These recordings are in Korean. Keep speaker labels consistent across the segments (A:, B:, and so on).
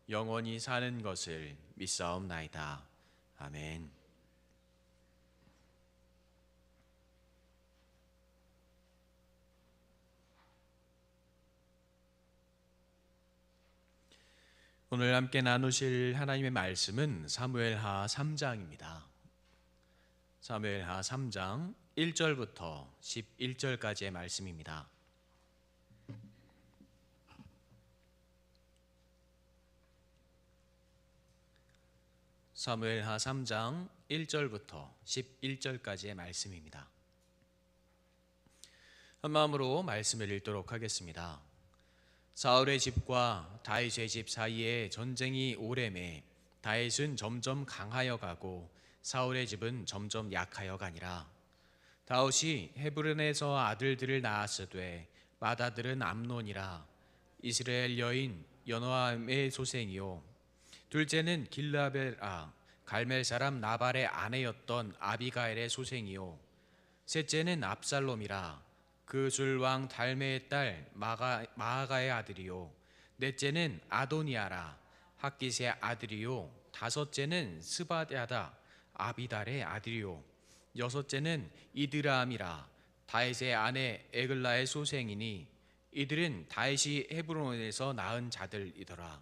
A: 영원히 사는 것을 믿사옵나이다. 아멘. 오늘 함께 나누실 하나님의 말씀은 사무엘하 3장입니다. 사무엘하 3장 1절부터 11절까지의 말씀입니다. 사무엘하 3장 1절부터 11절까지의 말씀입니다. 한마음으로 말씀을 읽도록 하겠습니다. 사울의 집과 다윗의 집 사이에 전쟁이 오래매 다윗은 점점 강하여 가고 사울의 집은 점점 약하여 가니라. 다윗이 헤브론에서 아들들을 낳았으되 맏아들은 암논이라. 이스라엘 여인 여노함의 소생이요 둘째는 길라벨아 갈멜 사람 나발의 아내였던 아비가일의 소생이요 셋째는 압살롬이라. 그술 왕 달메의 딸 마아가의 아들이요 넷째는 아도니아라. 학깃의 아들이요 다섯째는 스바랴다 아비달의 아들이요 여섯째는 이드람이라. 다윗의 아내 에글라의 소생이니 이들은 다윗이 헤브론에서 낳은 자들이더라.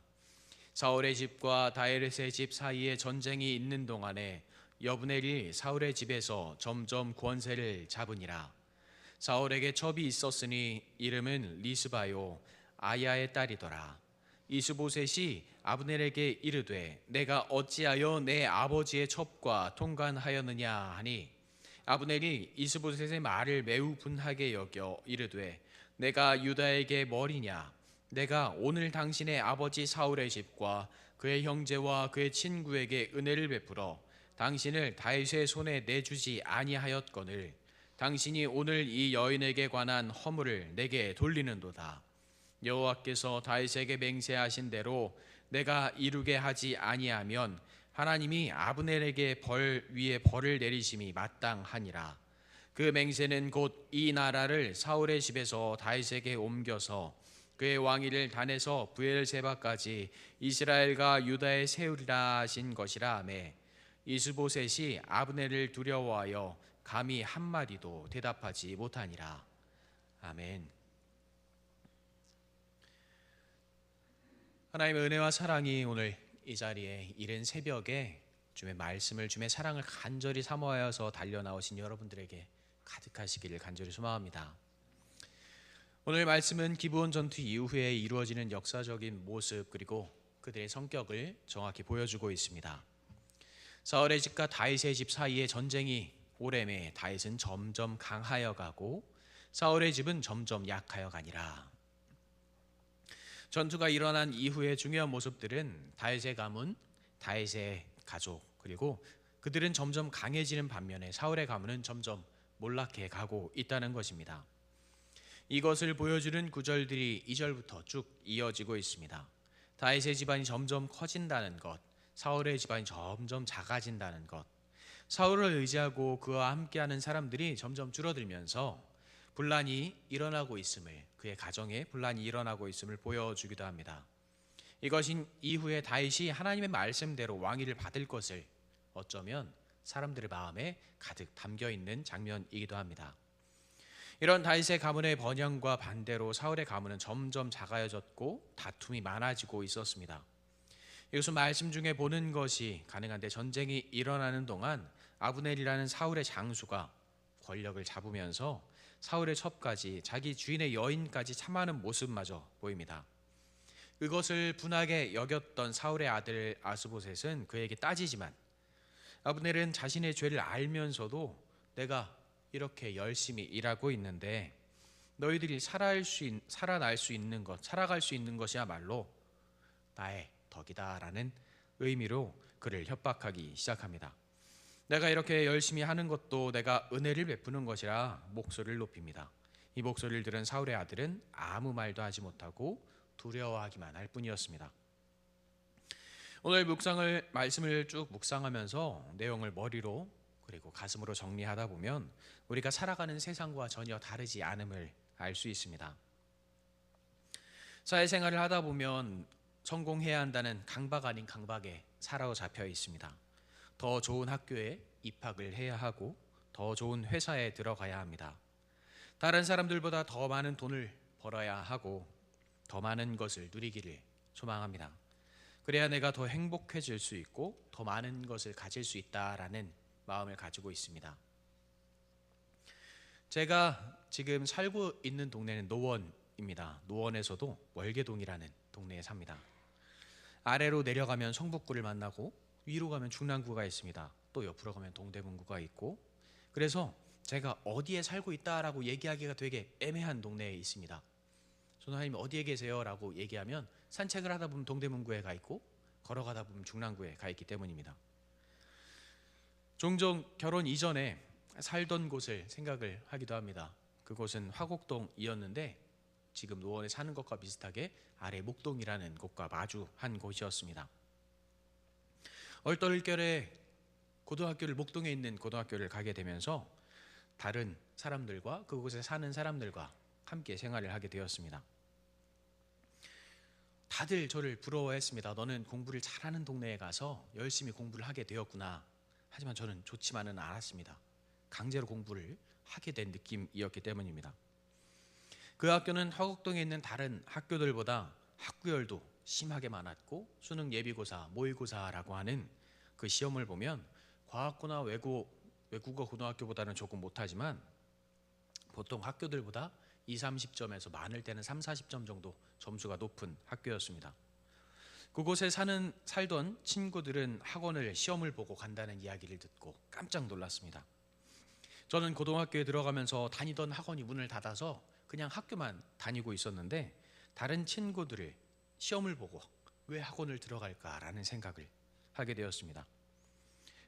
A: 사울의 집과 다윗의 집 사이에 전쟁이 있는 동안에 여브넬이 사울의 집에서 점점 권세를 잡으니라. 사울에게 첩이 있었으니 이름은 리스바요 아야의 딸이더라. 이스보셋이 아브넬에게 이르되 내가 어찌하여 내 아버지의 첩과 통관하였느냐 하니 아브넬이 이스보셋의 말을 매우 분하게 여겨 이르되 내가 유다에게 뭐리냐. 내가 오늘 당신의 아버지 사울의 집과 그의 형제와 그의 친구에게 은혜를 베풀어 당신을 다윗의 손에 내주지 아니하였거늘 당신이 오늘 이 여인에게 관한 허물을 내게 돌리는도다. 여호와께서 다윗에게 맹세하신 대로 내가 이루게 하지 아니하면 하나님이 아브넬에게 벌 위에 벌을 내리심이 마땅하니라. 그 맹세는 곧 이 나라를 사울의 집에서 다윗에게 옮겨서 그의 왕위를 단에서 브엘세바까지 이스라엘과 유다에 세우리라 하신 것이라 하매 이스보셋이 아브넬을 두려워하여 감히 한마디도 대답하지 못하니라. 아멘. 하나님의 은혜와 사랑이 오늘 이 자리에 이른 새벽에 주의 말씀을 주의 사랑을 간절히 사모하여서 달려나오신 여러분들에게 가득하시기를 간절히 소망합니다. 오늘 말씀은 기브온 전투 이후에 이루어지는 역사적인 모습 그리고 그들의 성격을 정확히 보여주고 있습니다. 사울의 집과 다윗의 집 사이에 전쟁이 오래매 다윗은 점점 강하여 가고 사울의 집은 점점 약하여 가니라. 전투가 일어난 이후의 중요한 모습들은 다윗의 가문, 다윗의 가족 그리고 그들은 점점 강해지는 반면에 사울의 가문은 점점 몰락해 가고 있다는 것입니다. 이것을 보여주는 구절들이 2절부터 쭉 이어지고 있습니다. 다윗의 집안이 점점 커진다는 것, 사울의 집안이 점점 작아진다는 것, 사울을 의지하고 그와 함께하는 사람들이 점점 줄어들면서 분란이 일어나고 있음을, 그의 가정에 분란이 일어나고 있음을 보여주기도 합니다. 이것인 이후에 다윗이 하나님의 말씀대로 왕위를 받을 것을 어쩌면 사람들의 마음에 가득 담겨있는 장면이기도 합니다. 이런 다윗의 가문의 번영과 반대로 사울의 가문은 점점 작아졌고 다툼이 많아지고 있었습니다. 이것은 말씀 중에 보는 것이 가능한데 전쟁이 일어나는 동안 아브넬이라는 사울의 장수가 권력을 잡으면서 사울의 첩까지 자기 주인의 여인까지 참하는 모습마저 보입니다. 그것을 분하게 여겼던 사울의 아들 아스보셋은 그에게 따지지만 아브넬은 자신의 죄를 알면서도 내가 이렇게 열심히 일하고 있는데 너희들이 살아날 수 있는 것, 살아갈 수 있는 것이야말로 나의 덕이다라는 의미로 그를 협박하기 시작합니다. 내가 이렇게 열심히 하는 것도 내가 은혜를 베푸는 것이라 목소리를 높입니다. 이 목소리를 들은 사울의 아들은 아무 말도 하지 못하고 두려워하기만 할 뿐이었습니다. 오늘 말씀을 쭉 묵상하면서 내용을 머리로 그리고 가슴으로 정리하다 보면 우리가 살아가는 세상과 전혀 다르지 않음을 알 수 있습니다. 사회생활을 하다 보면 성공해야 한다는 강박 아닌 강박에 사로잡혀 있습니다. 더 좋은 학교에 입학을 해야 하고 더 좋은 회사에 들어가야 합니다. 다른 사람들보다 더 많은 돈을 벌어야 하고 더 많은 것을 누리기를 소망합니다. 그래야 내가 더 행복해질 수 있고 더 많은 것을 가질 수 있다라는 마음을 가지고 있습니다. 제가 지금 살고 있는 동네는 노원입니다. 노원에서도 월계동이라는 동네에 삽니다. 아래로 내려가면 성북구를 만나고 위로 가면 중랑구가 있습니다. 또 옆으로 가면 동대문구가 있고, 그래서 제가 어디에 살고 있다라고 얘기하기가 되게 애매한 동네에 있습니다. 전하님 어디에 계세요? 라고 얘기하면 산책을 하다 보면 동대문구에 가 있고 걸어가다 보면 중랑구에 가 있기 때문입니다. 종종 결혼 이전에 살던 곳을 생각을 하기도 합니다. 그곳은 화곡동이었는데 지금 노원에 사는 것과 비슷하게 아래 목동이라는 곳과 마주한 곳이었습니다. 얼떨결에 고등학교를 목동에 있는 고등학교를 가게 되면서 다른 사람들과 그곳에 사는 사람들과 함께 생활을 하게 되었습니다. 다들 저를 부러워했습니다. 너는 공부를 잘하는 동네에 가서 열심히 공부를 하게 되었구나. 하지만 저는 좋지만은 않았습니다. 강제로 공부를 하게 된 느낌이었기 때문입니다. 그 학교는 화곡동에 있는 다른 학교들보다 학구열도 심하게 많았고 수능 예비고사, 모의고사라고 하는 그 시험을 보면 과학고나 외국어 고등학교보다는 조금 못하지만 보통 학교들보다 20, 30점에서 많을 때는 3, 40점 정도 점수가 높은 학교였습니다. 그곳에 살던 친구들은 학원을 시험을 보고 간다는 이야기를 듣고 깜짝 놀랐습니다. 저는 고등학교에 들어가면서 다니던 학원이 문을 닫아서 그냥 학교만 다니고 있었는데 다른 친구들을 시험을 보고 왜 학원을 들어갈까라는 생각을 하게 되었습니다.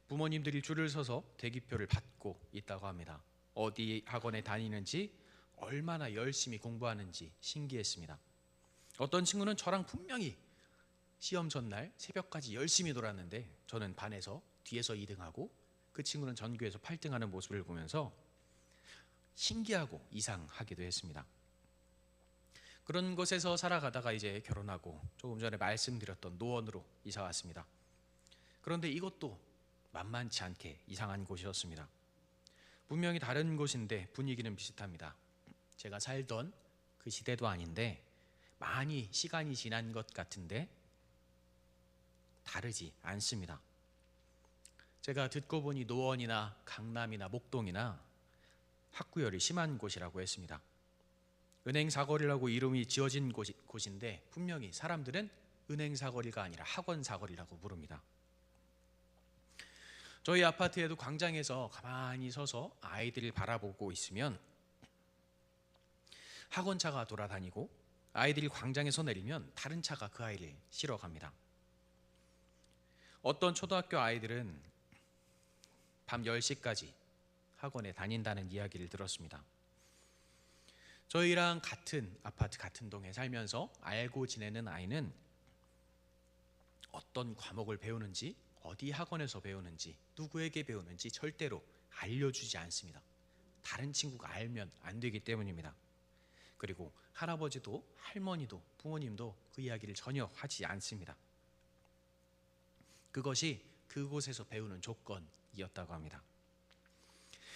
A: 부모님들이 줄을 서서 대기표를 받고 있다고 합니다. 어디 학원에 다니는지 얼마나 열심히 공부하는지 신기했습니다. 어떤 친구는 저랑 분명히 시험 전날 새벽까지 열심히 놀았는데 저는 반에서 뒤에서 2등하고 그 친구는 전교에서 8등하는 모습을 보면서 신기하고 이상하기도 했습니다. 그런 곳에서 살아가다가 이제 결혼하고 조금 전에 말씀드렸던 노원으로 이사 왔습니다. 그런데 이것도 만만치 않게 이상한 곳이었습니다. 분명히 다른 곳인데 분위기는 비슷합니다. 제가 살던 그 시대도 아닌데 많이 시간이 지난 것 같은데 다르지 않습니다. 제가 듣고 보니 노원이나 강남이나 목동이나 학구열이 심한 곳이라고 했습니다. 은행 사거리라고 이름이 지어진 곳인데 분명히 사람들은 은행 사거리가 아니라 학원 사거리라고 부릅니다. 저희 아파트에도 광장에서 가만히 서서 아이들을 바라보고 있으면 학원차가 돌아다니고 아이들이 광장에서 내리면 다른 차가 그 아이를 실어 갑니다. 어떤 초등학교 아이들은 밤 10시까지 학원에 다닌다는 이야기를 들었습니다. 저희랑 같은 아파트 같은 동에 살면서 알고 지내는 아이는 어떤 과목을 배우는지 어디 학원에서 배우는지 누구에게 배우는지 절대로 알려주지 않습니다. 다른 친구가 알면 안 되기 때문입니다. 그리고 할아버지도 할머니도 부모님도 그 이야기를 전혀 하지 않습니다. 그것이 그곳에서 배우는 조건이었다고 합니다.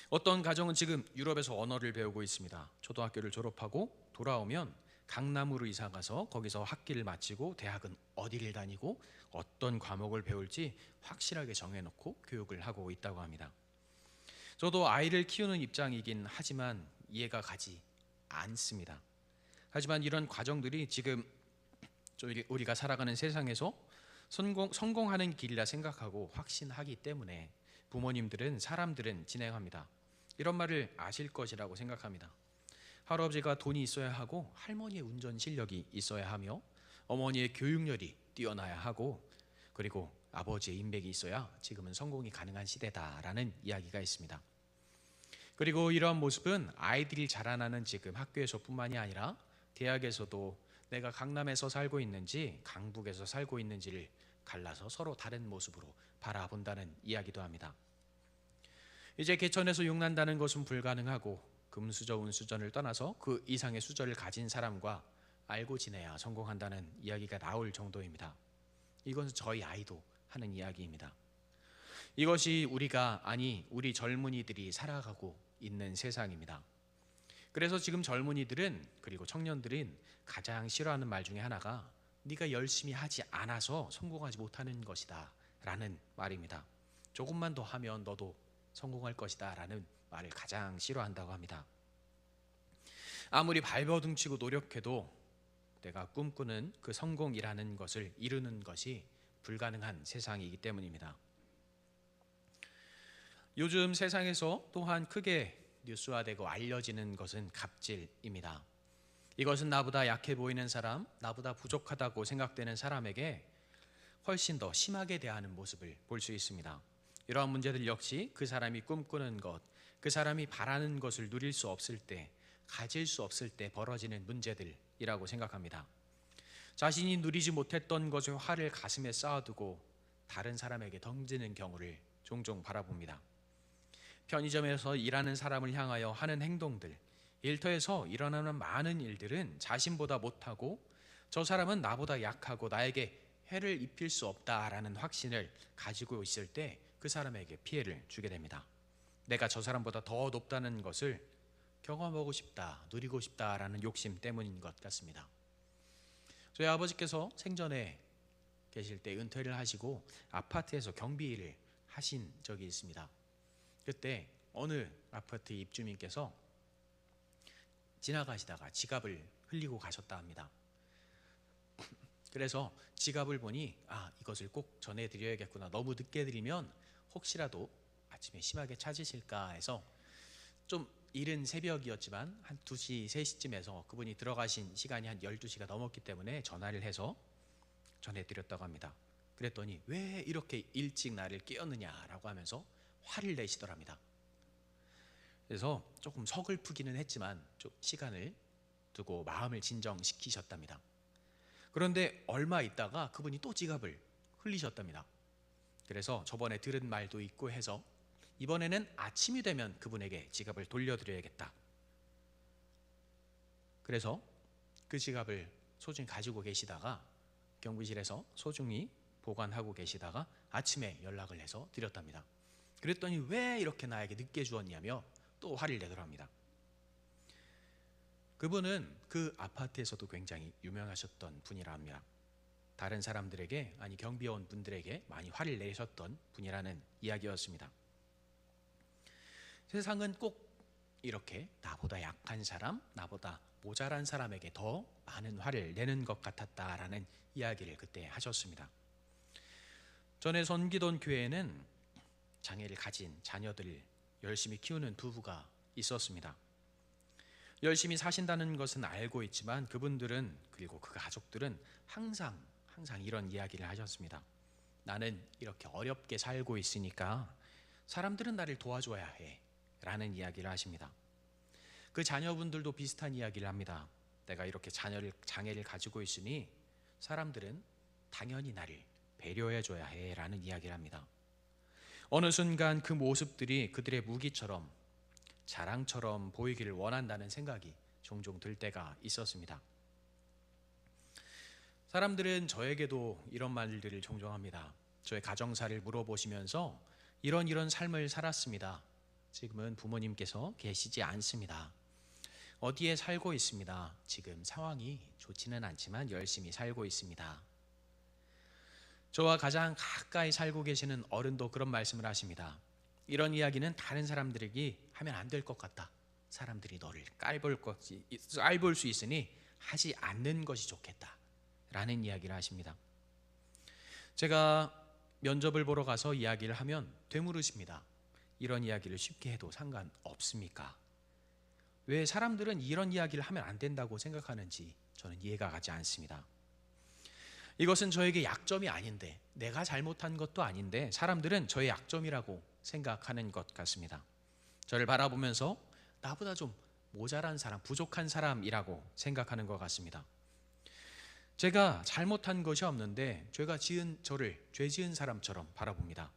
A: 어떤 가정은 지금 유럽에서 언어를 배우고 있습니다. 초등학교를 졸업하고 돌아오면 강남으로 이사 가서 거기서 학기를 마치고 대학은 어디를 다니고 어떤 과목을 배울지 확실하게 정해놓고 교육을 하고 있다고 합니다. 저도 아이를 키우는 입장이긴 하지만 이해가 가지 않습니다. 하지만 이런 과정들이 지금 우리가 살아가는 세상에서 성공하는 길이라 생각하고 확신하기 때문에 부모님들은 사람들은 진행합니다. 이런 말을 아실 것이라고 생각합니다. 할아버지가 돈이 있어야 하고 할머니의 운전 실력이 있어야 하며 어머니의 교육열이 뛰어나야 하고 그리고 아버지의 인맥이 있어야 지금은 성공이 가능한 시대다라는 이야기가 있습니다. 그리고 이러한 모습은 아이들이 자라나는 지금 학교에서뿐만이 아니라 대학에서도 내가 강남에서 살고 있는지 강북에서 살고 있는지를 갈라서 서로 다른 모습으로 바라본다는 이야기도 합니다. 이제 개천에서 용난다는 것은 불가능하고 금수저 운수저를 떠나서 그 이상의 수저를 가진 사람과 알고 지내야 성공한다는 이야기가 나올 정도입니다. 이것은 저희 아이도 하는 이야기입니다. 이것이 우리 젊은이들이 살아가고 있는 세상입니다. 그래서 지금 젊은이들은, 그리고 청년들은 가장 싫어하는 말 중에 하나가 네가 열심히 하지 않아서 성공하지 못하는 것이다 라는 말입니다. 조금만 더 하면 너도 성공할 것이다 라는 말을 가장 싫어한다고 합니다. 아무리 발버둥치고 노력해도 내가 꿈꾸는 그 성공이라는 것을 이루는 것이 불가능한 세상이기 때문입니다. 요즘 세상에서 또한 크게 뉴스화되고 알려지는 것은 갑질입니다. 이것은 나보다 약해 보이는 사람, 나보다 부족하다고 생각되는 사람에게 훨씬 더 심하게 대하는 모습을 볼 수 있습니다. 이러한 문제들 역시 그 사람이 꿈꾸는 것, 그 사람이 바라는 것을 누릴 수 없을 때, 가질 수 없을 때 벌어지는 문제들이라고 생각합니다. 자신이 누리지 못했던 것의 화를 가슴에 쌓아두고 다른 사람에게 던지는 경우를 종종 바라봅니다. 편의점에서 일하는 사람을 향하여 하는 행동들, 일터에서 일어나는 많은 일들은 자신보다 못하고 저 사람은 나보다 약하고 나에게 해를 입힐 수 없다라는 확신을 가지고 있을 때 그 사람에게 피해를 주게 됩니다. 내가 저 사람보다 더 높다는 것을 경험하고 싶다, 누리고 싶다라는 욕심 때문인 것 같습니다. 저희 아버지께서 생전에 계실 때 은퇴를 하시고 아파트에서 경비 일을 하신 적이 있습니다. 그때 어느 아파트 입주민께서 지나가시다가 지갑을 흘리고 가셨다 합니다. 그래서 지갑을 보니 이것을 꼭 전해드려야겠구나. 너무 늦게 드리면 혹시라도 아침에 심하게 찾으실까 해서 좀 이른 새벽이었지만 한 2시, 3시쯤에서 그분이 들어가신 시간이 한 12시가 넘었기 때문에 전화를 해서 전해드렸다고 합니다. 그랬더니 왜 이렇게 일찍 나를 깨웠느냐라고 하면서 화를 내시더랍니다. 그래서 조금 서글프기는 했지만 좀 시간을 두고 마음을 진정시키셨답니다. 그런데 얼마 있다가 그분이 또 지갑을 흘리셨답니다. 그래서 저번에 들은 말도 있고 해서 이번에는 아침이 되면 그분에게 지갑을 돌려드려야겠다. 그래서 그 지갑을 소중히 가지고 계시다가 경비실에서 소중히 보관하고 계시다가 아침에 연락을 해서 드렸답니다. 그랬더니 왜 이렇게 나에게 늦게 주었냐며 또 화를 내더랍니다. 그분은 그 아파트에서도 굉장히 유명하셨던 분이라 합니다. 다른 사람들에게, 경비원 분들에게 많이 화를 내셨던 분이라는 이야기였습니다. 세상은 꼭 이렇게 나보다 약한 사람, 나보다 모자란 사람에게 더 많은 화를 내는 것 같았다라는 이야기를 그때 하셨습니다. 전에 섬기던 교회에는 장애를 가진 자녀들을 열심히 키우는 부부가 있었습니다. 열심히 사신다는 것은 알고 있지만 그분들은, 그리고 그 가족들은 항상 이런 이야기를 하셨습니다. 나는 이렇게 어렵게 살고 있으니까 사람들은 나를 도와줘야 해 라는 이야기를 하십니다. 그 자녀분들도 비슷한 이야기를 합니다. 내가 이렇게 장애를 가지고 있으니 사람들은 당연히 나를 배려해줘야 해 라는 이야기를 합니다. 어느 순간 그 모습들이 그들의 무기처럼, 자랑처럼 보이기를 원한다는 생각이 종종 들 때가 있었습니다. 사람들은 저에게도 이런 말들을 종종 합니다. 저의 가정사를 물어보시면서 이런 삶을 살았습니다. 지금은 부모님께서 계시지 않습니다. 어디에 살고 있습니다. 지금 상황이 좋지는 않지만 열심히 살고 있습니다. 저와 가장 가까이 살고 계시는 어른도 그런 말씀을 하십니다. 이런 이야기는 다른 사람들에게 하면 안 될 것 같다. 사람들이 너를 깔볼 수 있으니 하지 않는 것이 좋겠다 라는 이야기를 하십니다. 제가 면접을 보러 가서 이야기를 하면 되물으십니다. 이런 이야기를 쉽게 해도 상관없습니까? 왜 사람들은 이런 이야기를 하면 안 된다고 생각하는지 저는 이해가 가지 않습니다. 이것은 저에게 약점이 아닌데, 내가 잘못한 것도 아닌데 사람들은 저의 약점이라고 생각하는 것 같습니다. 저를 바라보면서 나보다 좀 모자란 사람, 부족한 사람이라고 생각하는 것 같습니다. 제가 잘못한 것이 없는데 저를 죄 지은 사람처럼 바라봅니다.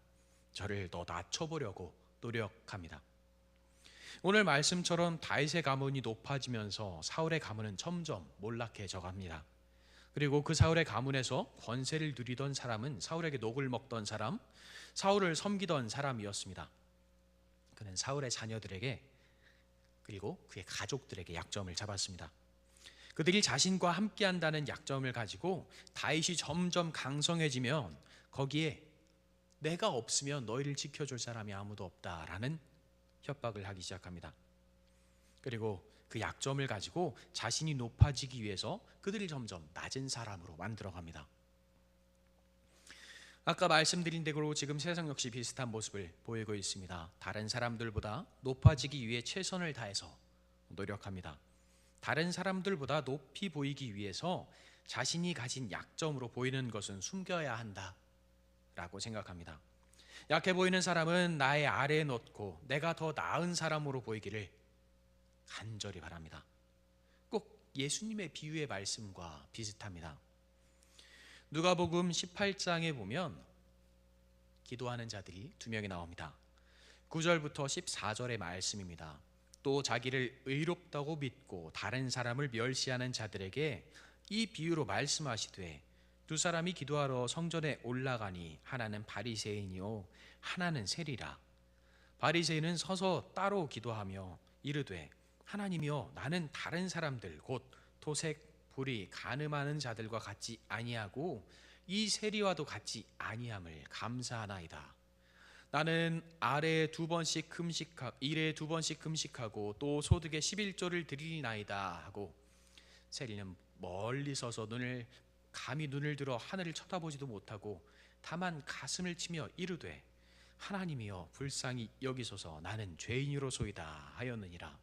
A: 저를 더 낮춰보려고 노력합니다. 오늘 말씀처럼 다윗의 가문이 높아지면서 사울의 가문은 점점 몰락해져 갑니다. 그리고 그 사울의 가문에서 권세를 누리던 사람은 사울에게 녹을 먹던 사람, 사울을 섬기던 사람이었습니다. 그는 사울의 자녀들에게 그리고 그의 가족들에게 약점을 잡았습니다. 그들이 자신과 함께한다는 약점을 가지고 다윗이 점점 강성해지면 거기에 내가 없으면 너희를 지켜줄 사람이 아무도 없다라는 협박을 하기 시작합니다. 그리고 그 약점을 가지고 자신이 높아지기 위해서 그들을 점점 낮은 사람으로 만들어갑니다. 아까 말씀드린 대로 지금 세상 역시 비슷한 모습을 보이고 있습니다. 다른 사람들보다 높아지기 위해 최선을 다해서 노력합니다. 다른 사람들보다 높이 보이기 위해서 자신이 가진 약점으로 보이는 것은 숨겨야 한다라고 생각합니다. 약해 보이는 사람은 나의 아래에 놓고 내가 더 나은 사람으로 보이기를 간절히 바랍니다. 꼭 예수님의 비유의 말씀과 비슷합니다. 누가복음 18장에 보면 기도하는 자들이 두 명이 나옵니다. 9절부터 14절의 말씀입니다. 또 자기를 의롭다고 믿고 다른 사람을 멸시하는 자들에게 이 비유로 말씀하시되 두 사람이 기도하러 성전에 올라가니 하나는 바리새인이요 하나는 세리라. 바리새인은 서서 따로 기도하며 이르되 하나님이여 나는 다른 사람들 곧 토색, 불의, 간음하는 자들과 같지 아니하고 이 세리와도 같지 아니함을 감사하나이다. 나는 일에 두 번씩 금식하고 또 소득의 11조를 드리나이다 하고 세리는 멀리 서서 감히 눈을 들어 하늘을 쳐다보지도 못하고 다만 가슴을 치며 이르되 하나님이여 불쌍히 여기소서 나는 죄인이로소이다 하였느니라.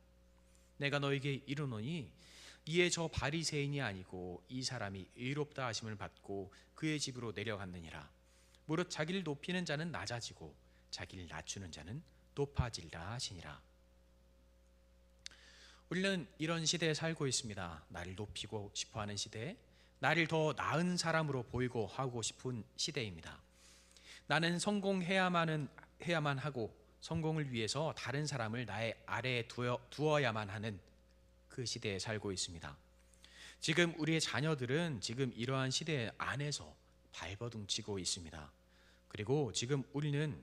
A: 내가 너에게 이르노니 이에 저 바리새인이 아니고 이 사람이 의롭다 하심을 받고 그의 집으로 내려갔느니라. 무릇 자기를 높이는 자는 낮아지고 자기를 낮추는 자는 높아질라 하시니라. 우리는 이런 시대에 살고 있습니다. 나를 높이고 싶어하는 시대, 나를 더 나은 사람으로 보이고 하고 싶은 시대입니다. 나는 성공해야만 하고 성공을 위해서 다른 사람을 나의 아래에 두어야만 하는 그 시대에 살고 있습니다. 지금 우리의 자녀들은 지금 이러한 시대 안에서 발버둥치고 있습니다. 그리고 지금 우리는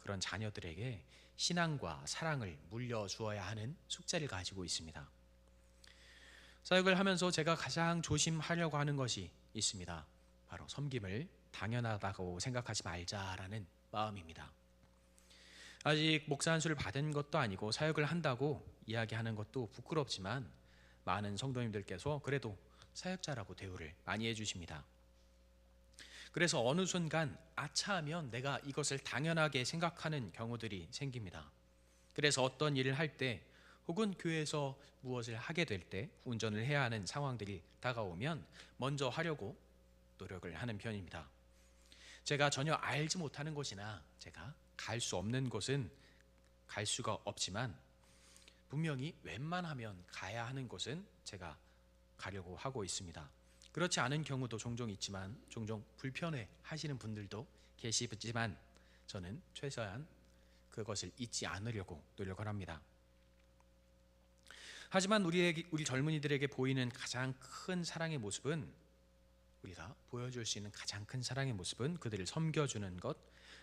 A: 그런 자녀들에게 신앙과 사랑을 물려주어야 하는 숙제를 가지고 있습니다. 사역을 하면서 제가 가장 조심하려고 하는 것이 있습니다. 바로 섬김을 당연하다고 생각하지 말자라는 마음입니다. 아직 목사 안수를 받은 것도 아니고 사역을 한다고 이야기하는 것도 부끄럽지만 많은 성도님들께서 그래도 사역자라고 대우를 많이 해주십니다. 그래서 어느 순간 아차하면 내가 이것을 당연하게 생각하는 경우들이 생깁니다. 그래서 어떤 일을 할 때 혹은 교회에서 무엇을 하게 될 때 운전을 해야 하는 상황들이 다가오면 먼저 하려고 노력을 하는 편입니다. 제가 전혀 알지 못하는 곳이나 제가 갈 수 없는 곳은 갈 수가 없지만 분명히 웬만하면 가야 하는 곳은 제가 가려고 하고 있습니다. 그렇지 않은 경우도 종종 있지만 종종 불편해 하시는 분들도 계시지만 저는 최소한 그것을 잊지 않으려고 노력을 합니다. 하지만 우리 젊은이들에게 보이는 가장 큰 사랑의 모습은 우리가 보여줄 수 있는 가장 큰 사랑의 모습은 그들을 섬겨주는 것,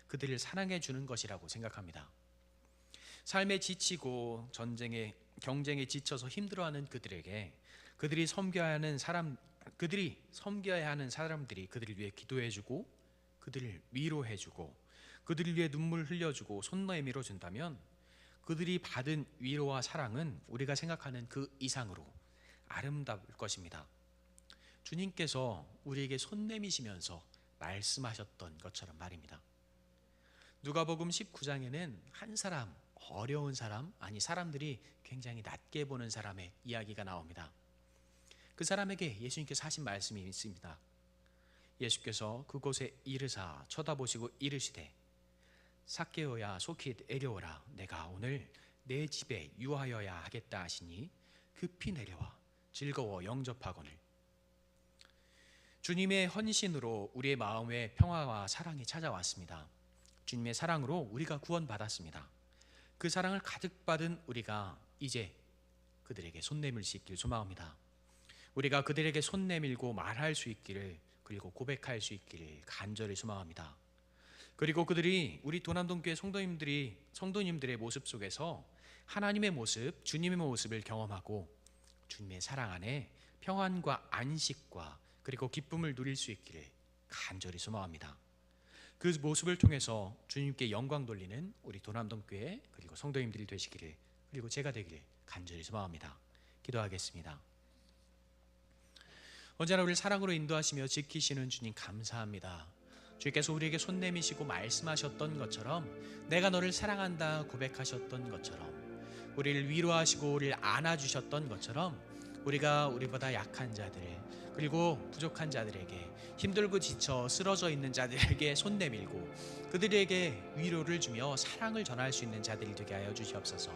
A: 그들을 사랑해주는 것이라고 생각합니다. 삶에 지치고 경쟁에 지쳐서 힘들어하는 그들에게 그들이 섬겨야 하는 사람들이 그들을 위해 기도해주고 그들을 위로해주고 그들을 위해 눈물 흘려주고 손 내밀어 준다면 그들이 받은 위로와 사랑은 우리가 생각하는 그 이상으로 아름다울 것입니다. 주님께서 우리에게 손 내미시면서 말씀하셨던 것처럼 말입니다. 누가복음 19장에는 한 사람, 어려운 사람, 사람들이 굉장히 낮게 보는 사람의 이야기가 나옵니다. 그 사람에게 예수님께서 하신 말씀이 있습니다. 예수께서 그곳에 이르사 쳐다보시고 이르시되 삭개오야 속히 내려오라. 내가 오늘 내 집에 유하여야 하겠다 하시니 급히 내려와 즐거워 영접하거늘. 주님의 헌신으로 우리의 마음에 평화와 사랑이 찾아왔습니다. 주님의 사랑으로 우리가 구원받았습니다. 그 사랑을 가득 받은 우리가 이제 그들에게 손 내밀 수 있기를 소망합니다. 우리가 그들에게 손 내밀고 말할 수 있기를, 그리고 고백할 수 있기를 간절히 소망합니다. 그리고 그들이 우리 도남동교회 성도님들의 모습 속에서 하나님의 모습, 주님의 모습을 경험하고 주님의 사랑 안에 평안과 안식과 그리고 기쁨을 누릴 수 있기를 간절히 소망합니다. 그 모습을 통해서 주님께 영광 돌리는 우리 도남동교회 그리고 성도님들이 되시기를, 그리고 제가 되기를 간절히 소망합니다. 기도하겠습니다. 언제나 우리를 사랑으로 인도하시며 지키시는 주님 감사합니다. 주께서 우리에게 손 내미시고 말씀하셨던 것처럼, 내가 너를 사랑한다 고백하셨던 것처럼, 우리를 위로하시고 우리를 안아주셨던 것처럼, 우리가 우리보다 약한 자들 그리고 부족한 자들에게, 힘들고 지쳐 쓰러져 있는 자들에게 손 내밀고 그들에게 위로를 주며 사랑을 전할 수 있는 자들이 되게 하여 주시옵소서.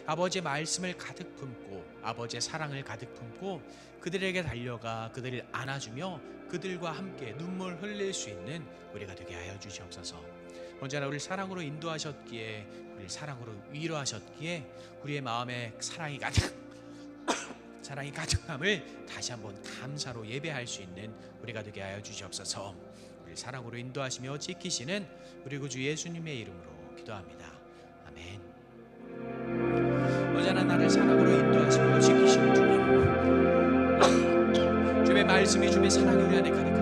A: 아버지의 말씀을 가득 품고 아버지의 사랑을 가득 품고 그들에게 달려가 그들을 안아주며 그들과 함께 눈물 흘릴 수 있는 우리가 되게 하여 주시옵소서. 언제나 우리를 사랑으로 인도하셨기에, 우리를 사랑으로 위로하셨기에 우리의 마음에 사랑이 가득함을 다시 한번 감사로 예배할 수 있는 우리가 되게 하여 주시옵소서. 우리를 사랑으로 인도하시며 지키시는 우리 구주 예수님의 이름으로 기도합니다. 아멘. 언제나 나를 사랑으로 인도하시며 지키시는 주님, 주의 말씀이 주의 사랑이 우리 안에 가득